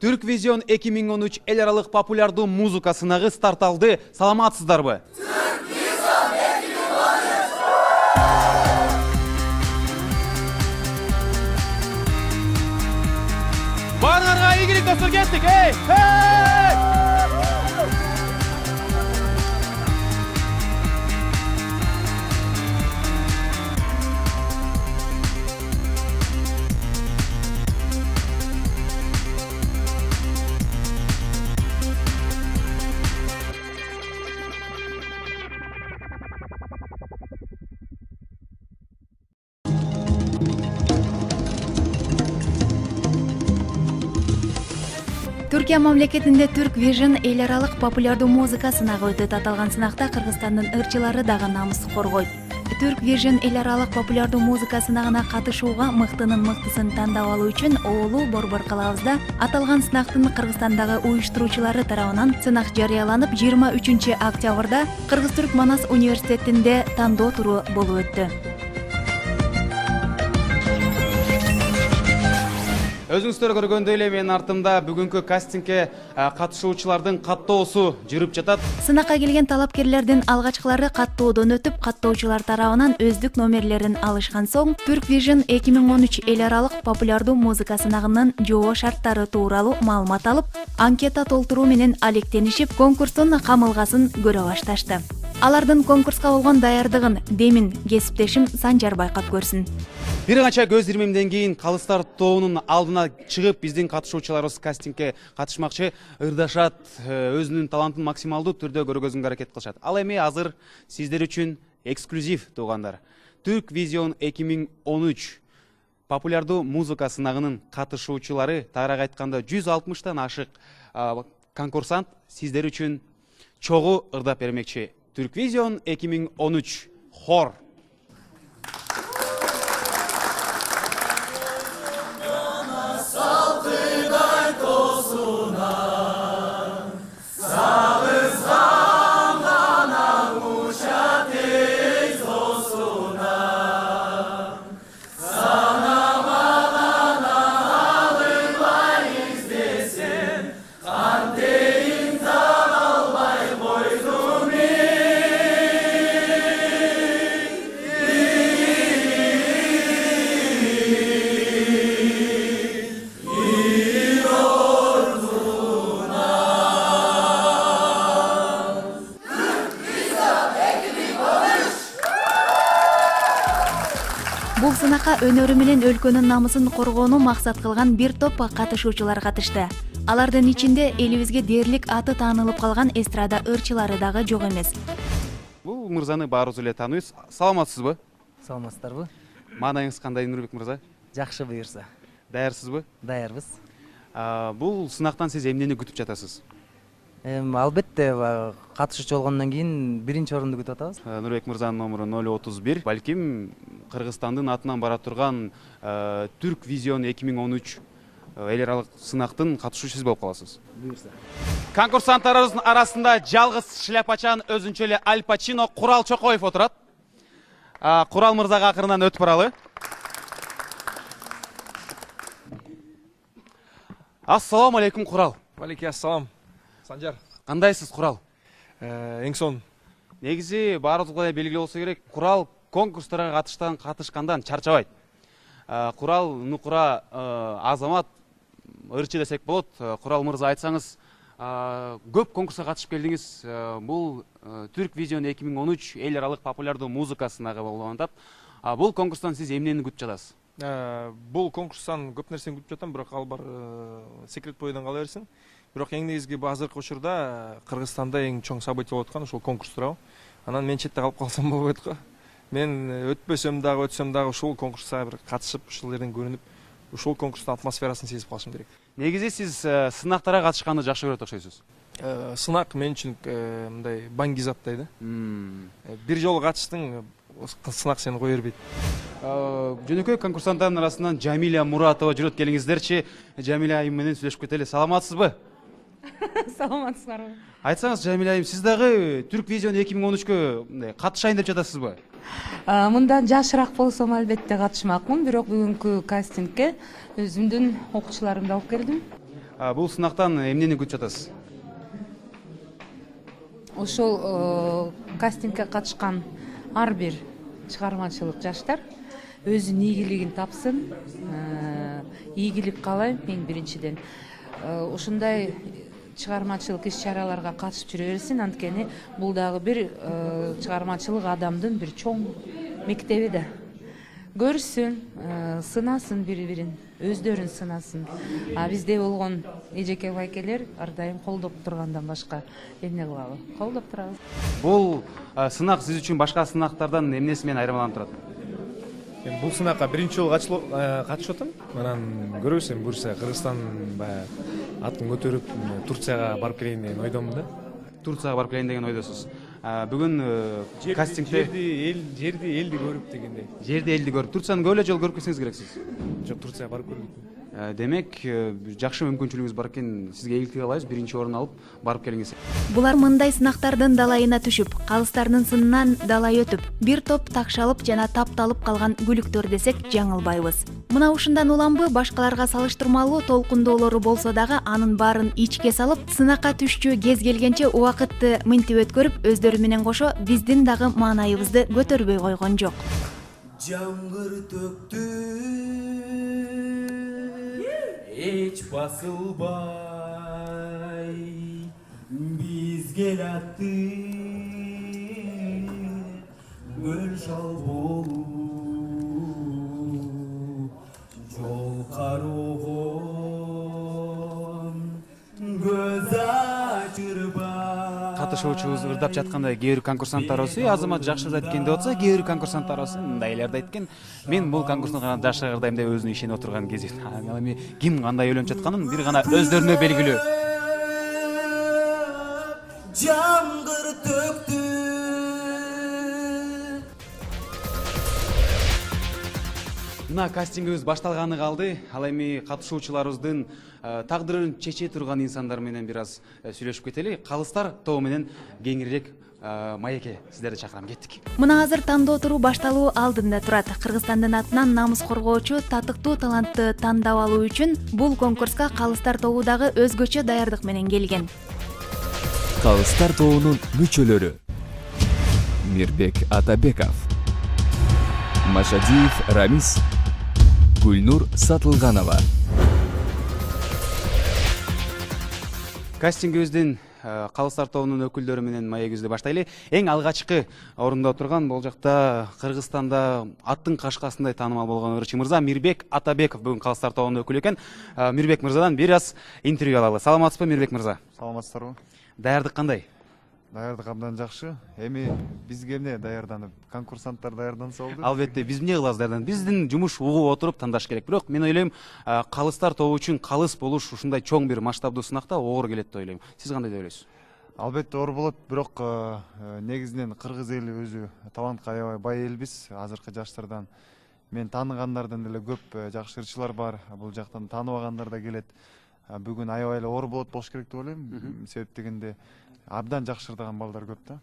Түрк Визион 2013 эл аралык популярдуу музыка сынагы старт алды. Саламатсыздарбы? Түрк Визион 2013. Баарыңарга ийгилик достор, кеттик. Түркия мамлекетинде Түрк Vision эл аралык популярдуу музыка сынагы өтөт. Аталган сынакта Кыргызстандын ырчылары дагы намыс коргойт. Түрк Vision эл аралык популярдуу музыка сынагына катышууга мыктынын мыктысын тандап алуу үчүн Оолу Борбор калабызда аталган сынактын Кыргызстандагы уюштуруучулары тарабынан сынак жарыяланып, 23 октябрда Кыргыз-Түрк Манас университетинде тандоо туру болуп өттү. Өзүңүздөр көргөндөй эле менин артымда бүгүнкү кастингке катышуучулардын каттоосу жүрүп жатат. Сынакка келген талапкерлердин алгачкылары каттоодон өтүп, каттоочулар тарабынан өздүк номерлерин алышкан соң, Түрк Vision 2013 эл аралык популярдуу музыка сынагынын жобо шарттары тууралуу маалымат алып, анкета толтуруу менен алектенишип, конкурстун камылгасын көрө башташты. Алардын конкурска болгон даярдыгын демин кесиптешим Санжар байкап көрсүн. Бир канча көз ирмемден кийин Калыстар тоонун алдына чыгып, биздин катышуучуларыбыз кастингке катышмакчы, ырдашат, өзүнүн талантын максималдуу түрдө көргөзүүгө аракет кылышат. Ал эми азыр сиздер үчүн эксклюзив туугандар. Түрк Vision 2013 популярдуу музыка сынагынын катышуучулары, тагыраак айтканда 160тан ашык конкурсант сиздер үчүн чогуу ырдап бермекчи. Түрк Vision 2013 хор. Бул сынакка өнөрү менен өлкөнүн намысын коргоону максат кылган бир топ катышуучулар катышты. Алардын ичинде элибизге дээрлик аты таанылып калган эстрада ырчылары дагы жок эмес. Бул мырзаны баарыбыз эле тааныйбыз. Саламатсызбы? Саламатсыздарбы? Маанайыңыз кандай, Нурбек мырза? Жакшы буюрса. Даярсызбы? Даярбыз. Бул сынактан сиз эмнени күтүп жатасыз? Албетте катышуучу болгондон кийин биринчи орунду күтүп атабыз. Нурбек мырзанын номуру 031. Балким Кыргызстандын атынан бара турган Түрк Vision 2013 эл аралык сынактын катышуучусу болуп каласыз. Буюрса. Конкурсанттарыбыздын арасында жалгыз шляпачан өзүнчө эле Аль Пачино Курал Чокоев отурат. Курал мырзага акырынан өтүп баралы. Ассаламу алейкум, Курал. Валейкум ассалам. Санжар. Кандайсыз, Курал? Эң сонун. Негизи баарыбызга белгилүү болсо керек, Курал конкурстарга катышкандан чарчабайт. Курал нукура азамат, ырчы десек болот. Курал мырза, айтсаңыз, көп конкурска катышып келдиңиз. Бул Түрк Vision 2013 эл аралык популярдуу музыка сынагы болуп атат. Бул конкурстан сиз эмнени күтүп жатасыз? Бул конкурстан көп нерсени күтүп жатам, бирок ал бар секрет бойдон кала берсин. Бирок эң негизги азыркы учурда Кыргызстанда эң чоң событие болуп аткан ушул конкурс туурабы. Анан мен четте калып калсам болбойт го. Мен өтпөсөм дагы, өтсөм дагы ушул конкурска бир катышып, ушул жерден көрүнүп, ушул конкурстун атмосферасын сезип калышым керек. Негизи сиз сынактарга катышканды жакшы көрөт окшойсуз. Сынак мен үчүн мындай баңгизаттай да. Бир жолу катыштың, сынак сени кое бербейт. Жөнөкөй конкурсанттардын арасынан Жамиля Муратова жүрөт. Келиңиздерчи, Жамиля айым менен сүйлөшүп кетели. Саламатсызбы? Саламатсыздарбы? Айтсаңыз, Жамиля айым, сиз дагы Түрк Vision 2013кө катышайын деп жатасызбы? Мындан жашыраак болсом албетте катышмакмын, бирок бүгүнкү кастингке өзүмдүн окуучуларымды алып келдим. Бул сынактан эмнени күтүп жатасыз? ошол кастингге катышкан ар бир чыгармачылык жаштар өзүнүн ийгилигин тапсын, ийгилик каалайм эң биринчиден. Ушундай чыгармачылык иш чараларга катышып жүрө берсин, анткени бул дагы бир чыгармачылык адамдын бир чоң мектеби да. Көрсүн, сынасын бири-бирин, өздөрүн сынасын. Бизде болгон эжеке байкелер ар дайым колдоп тургандан башка эмне кылалы? Колдоп турабыз. Бул сынак сиз үчүн башка сынактардан эмнеси менен айырмаланып турат? Бул сынакка биринчи жолу катышып атам. Анан көрөсүң буюрса Кыргызстан баягы атын көтөрүп Турцияга барып келейин деген ойдомун да. Турцияга барып келейин деген ойдосуз. Бүгүн кастингде жерди элди көрүп дегендей. жерди элди көрүп, Турцияны көп эле жолу көрүп келсеңиз керексиз. Жок, Турцияга барып көрбөйм. Демек, жакшы мүмкүнчүлүгүңүз бар экен, сизге ийгилик каалайбыз, биринчи орун алып барып келиңиз. Булар мындай сынактардын далайына түшүп, калыстардын сынынан далай өтүп, бир топ такшалып жана тапталып калган күлүктөр десек жаңылбайбыз. Мына ушундан уламбы башкаларга салыштырмалуу толкундоолору болсо дагы анын баарын ичке салып, сынакка түшчү кез келгенче убакытты мынтип өткөрүп, өздөрү менен кошо биздин дагы маанайыбызды көтөрбөй койгон жок. Жаңгыр төктү эч басылбай биз келатты көл шал болуп жол кароогон көз ачырбай. Катышуучубуз ырдап жатканда кээ бир конкурсанттарыбыз азамат жакшы ырдайт экен деп атса, кээ бир конкурсанттарыбыз мындай эле ырдайт экен. Мен бул конкурстун гана жакшы ырдайм деп өзүнө ишенип отурган кези. Ал эми ким кандай ойлонуп жатканын бир гана өздөрүнө белгилүү. Жаңгыр төктү. Мына кастингибиз башталганы калды. Ал эми катышуучуларыбыздын тагдырын чече турган инсандар менен бир аз сүйлөшүп кетели. Калыстар тобу менен кеңирээк маекке сиздерди чакырам, кеттик. Мына азыр тандоо туруу башталуу алдында турат. Кыргызстандын атынан намыс коргоочу татыктуу талантты тандап алуу үчүн бул конкурска калыстар тобу дагы өзгөчө даярдык менен келген. Калыстар тобунун мүчөлөрү: Мирбек Атабеков, Машадиев Рамис, Гүлнур Сатылганова. Кастингибиздин калыстар тобунун өкүлдөрү менен маегибизди баштайлы. Эң алгачкы орунда отурган бул жакта Кыргызстанда аттын кашкасындай таанымал болгон ырчы мырза Мирбек Атабеков бүгүн калыстар тобунун өкүлү экен. Мирбек мырзадан бир аз интервью алалы. Саламатсызбы, Мирбек мырза? Саламатсыздарбы? Даярдык кандай? Даярдык абдан жакшы. Эми бизге эмне даярданып, конкурсанттар даярданса болду. Албетте, биз эмне кылабыз даярданып? Биздин жумуш угуп отуруп тандаш керек. Бирок мен ойлойм, калыстар тобу үчүн калыс болуш ушундай чоң бир масштабдуу сынакта оор келет деп ойлойм. Сиз кандай деп ойлойсуз? Албетте оор болот, бирок негизинен кыргыз эли өзү талантка аябай бай элбиз. Азыркы жаштардан мен тааныгандардан деле көп жакшы ырчылар бар. Бул жактан тааныбагандар да келет. Бүгүн аябай эле оор болот болуш керек деп ойлойм. Себеп дегенде абдан жакшы ырдаган балдар көп да.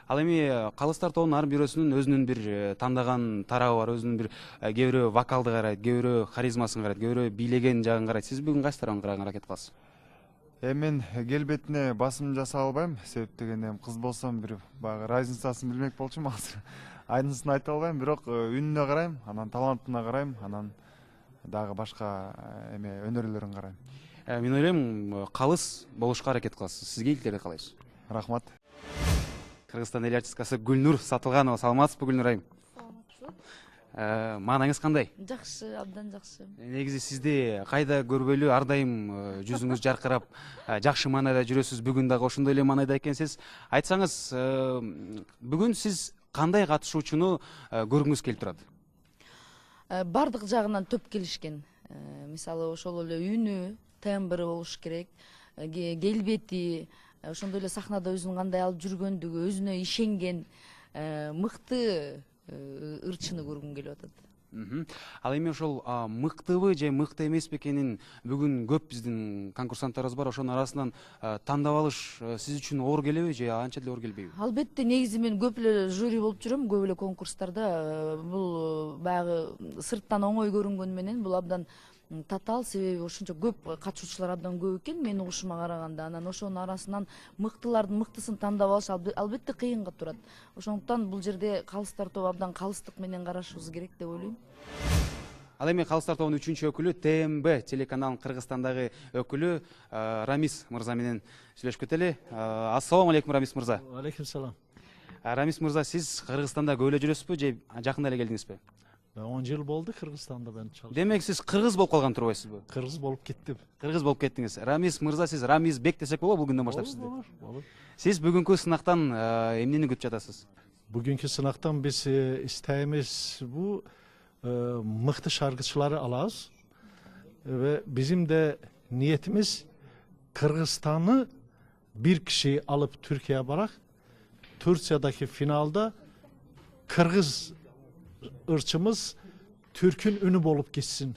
Ал эми калыстар тобунун ар бирөөсүнүн өзүнүн бир тандаган тарабы бар, өзүнүн бир кээ бирөө вокалды карайт, кээ бирөө харизмасын карайт, кээ бирөө бийлеген жагын карайт. Сиз бүгүн кайсы тарабын караганга аракет кыласыз? Мен келбетине басым жасай албайм. Себеп дегенде кыз болсом бир баягы разницасын билмек болчумун азыр. Айнысын айта албайм, бирок үнүнө карайм, анан талантына карайм, анан дагы башка өнөрлөрүн карайм. Мен ойлойм, калыс болушка аракет кыласыз. Сизге ийгиликтерди каалайбыз. Рахмат. Кыргызстан эл артисткасы Гүлнур Сатылганова. Саламатсызбы, Гүлнур айым? Маанаңыз кандай? Жакшы, абдан жакшы. Негизи сизди кайда көрбөйлү ар дайым жүзүңүз жаркырап, жакшы маанайда жүрөсүз. Бүгүн дагы ошондой эле маанайда экенсиз. Айтсаңыз, бүгүн сиз кандай катышуучуну көргүңүз келип турат? Бардык жагынан төп келишкен. Мисалы ошол эле үнү, тембры болуш керек, келбети, ошондой эле сахнада өзүн кандай алып жүргөндүгү, өзүнө ишенген мыкты ырчыны көргүм келип атат. Ал эми ошол мыктыбы же мыкты эмеспи экенин бүгүн көп биздин конкурсанттарыбыз бар. Ошонун арасынан тандап алыш сиз үчүн оор келеби же анча деле оор келбейби? Албетте, негизи мен көп эле жюри болуп жүрөм, көп эле конкурстарда. Бул баягы сырттан оңой көрүнгөнү менен бул абдан татаал, себеби ушунча көп катышуучулар абдан көп экен менин угушума караганда. Анан ошонун арасынан мыктылардын мыктысын тандап алыш албетте кыйынга турат. Ошондуктан бул жерде калыстар тобу абдан калыстык менен карашыбыз керек деп ойлойм. Ал эми калыстар тобунун 3-чү өкүлү ТМБ телеканалынын Кыргызстандагы өкүлү Рамис мырза менен сүйлөшүп кетели. Ассалам алейкум, Рамис мырза. Алейкум салам. Рамис мырза, сиз Кыргызстанда көп эле жүрөсүзбү же жакында эле келдиңизби? 10 жыл болду Кыргызстанда ben çalıştım. Демек сиз кыргыз болуп калган турбайсызбы? Кыргыз болуп кеттим. Кыргыз болуп кеттиңиз. Рамис мырза, сиз Рамис Бек десек болобу бул күндөн баштап сизди? Болот. Сиз бүгүнкү сынактан эмнени күтүп жатасыз? Bugünkü sınavdan biz isteğimiz bu mıhtı şarkıcıları alacağız ve bizim de niyetimiz Kırgızistan'ı bir kişiyi alıp Türkiye'ye bırak Türkiye'deki finalda Kırgız ırçımız Türk'ün ünü bolup gitsin.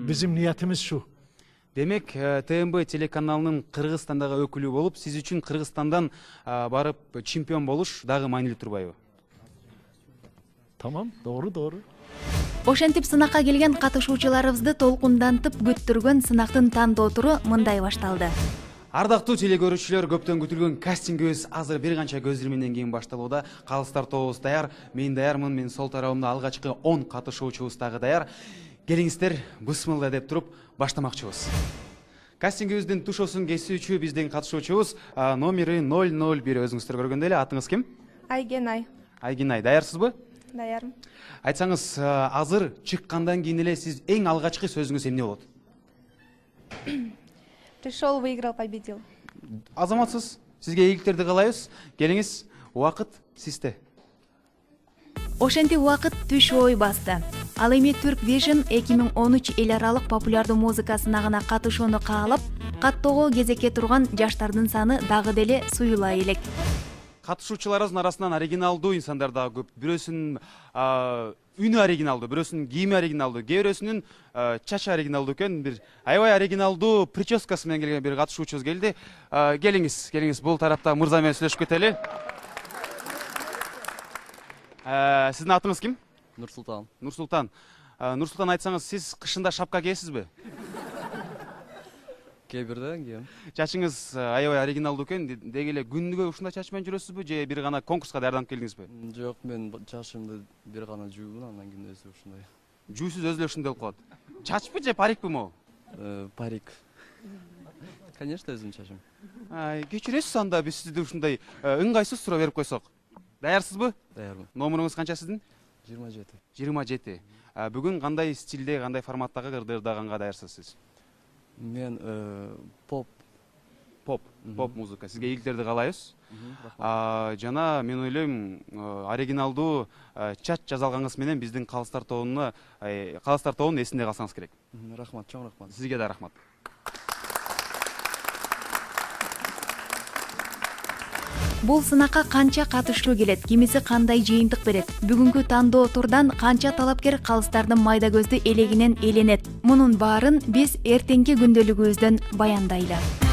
Bizim niyetimiz şu. Демек, ТМБ телеканалынын Кыргызстандагы өкүлү болуп, сиз үчүн Кыргызстандан барып чемпион болуш дагы маанилүү турбайбы? Tamam, doğru. Ошентип сынакка келген катышуучуларыбызды толкундантып күттүргөн сынактын тандоо туру мындай башталды. Ардактуу телекөрүүчүлөр, көптөн күтүлгөн кастингибиз азыр бир канча көз ирмемден кийин башталууда. Калыстар тобубуз даяр, мен даярмын, менин сол тарабымда алгачкы 10 катышуучубуз дагы даяр. Келиңиздер, бысмылда деп туруп баштамакчыбыз. Кастингибиздин тушосун кесүүчү биздин катышуучубуз номери 001. Өзүңүздөр көргөндөй эле, атыңыз ким? Айгенай. Айгенай, даярсызбы? Даярмын. Айтсаңыз, азыр чыккандан кийин эле сиз эң алгачкы сөзүңүз эмне болот? Пришел, выиграл, победил. Азаматсыз, сизге ийгиликтерди каалайбыз. Келиңиз, убакыт сизде. Ошентип убакыт түш ой басты. Ал эми Turk Vision 2013 эл аралык популярдуу музыка сынагына катышууну каалап, каттоого кезекке турган жаштардын саны дагы деле суюла элек. Катышуучуларыбыздын арасынан оригиналдуу инсандар дагы көп. Бирөөсүнүн үнү оригиналдуу, бирөөсүнүн кийими оригиналдуу, кээ бирөөсүнүн чачы оригиналдуу экен. Бир аябай оригиналдуу прическасы менен келген бир катышуучубуз келди. Келиңиз, бул тарапта мырза менен сүйлөшүп кетели. Сиздин атыңыз ким? Нурсултан. Нурсултан, айтсаңыз, сиз кышында шапка кийесизби? Кээ бирде кийем. Чачыңыз аябай оригиналдуу экен. Деги эле күнүгө ушундай чач менен жүрөсүзбү же бир гана конкурска даярданып келдиңизби? Жок, мен чачымды бир гана жуубун, андан кийин өзү ушундай. Жуусуз өзү эле ушундай болуп калат. Чачпы же парикпи могу? Парик. Конечно, өзүм чачым. Кечиресиз анда биз сизди ушундай ыңгайсыз суроо берип койсок. Даярсызбы? Даярмын. Номеруңуз канча сиздин? 27. 27. Бүгүн кандай стилде, кандай форматтагы кырдырдаганга даярсыз сиз? Мен поп музыка. Сизге ийгиликтерди каалайбыз. Жана мен ойлойм, оригиналдуу чач жазалганыгыз менен биздин калыстар тобунун эсинде калсаңыз керек. Рахмат, чоң рахмат. Сизге да рахмат. Бул сынакка канча катышуу келет, кимиси кандай жыйынтык берет? Бүгүнкү тандоо турдан канча талапкер калыстардын майда көздүү элегинен эленет? Мунун баарын биз эртеңки күндөлүгүбүздөн баяндайлы.